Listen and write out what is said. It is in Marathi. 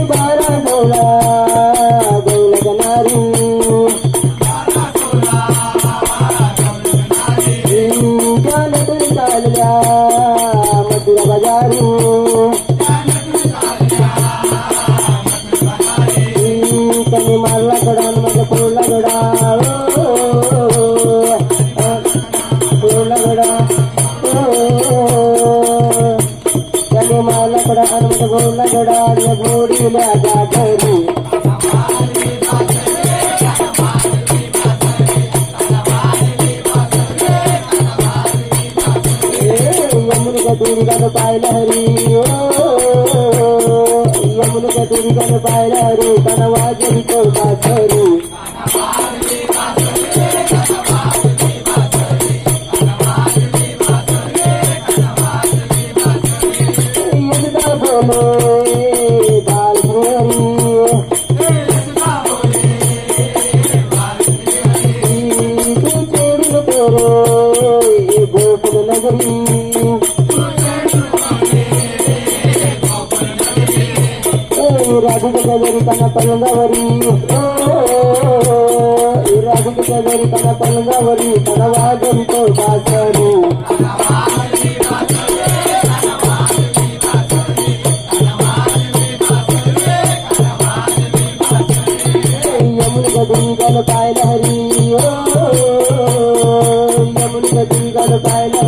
बारा गौला गौल गणारी जानतून चालल्या मथुरा बाजारी त्यांनी मारला गडा माझा पोरला गडा पोरला गडा त्याने मारला गडा आणि माझा पोरला गडा या घोडीला गाठरी यमुनेच्या दुर्गानं पाहिलं हरी यमुनेच्या दुर्गानं पाहिलं हरी त्यांना वाजवितो बासरी यमुना बोले बाल भोरी तू चोरून पोरो गोकुल नगरी राघुच्या घरी त्यांना पलंगावरी राघुच्या घरी त्यांना पलंगावरी त्यांना वाजवितो बासरी यमुनेच्या दुर्गानं पाहिलं हरी यमुनेच्या दुर्गानं पाहिलं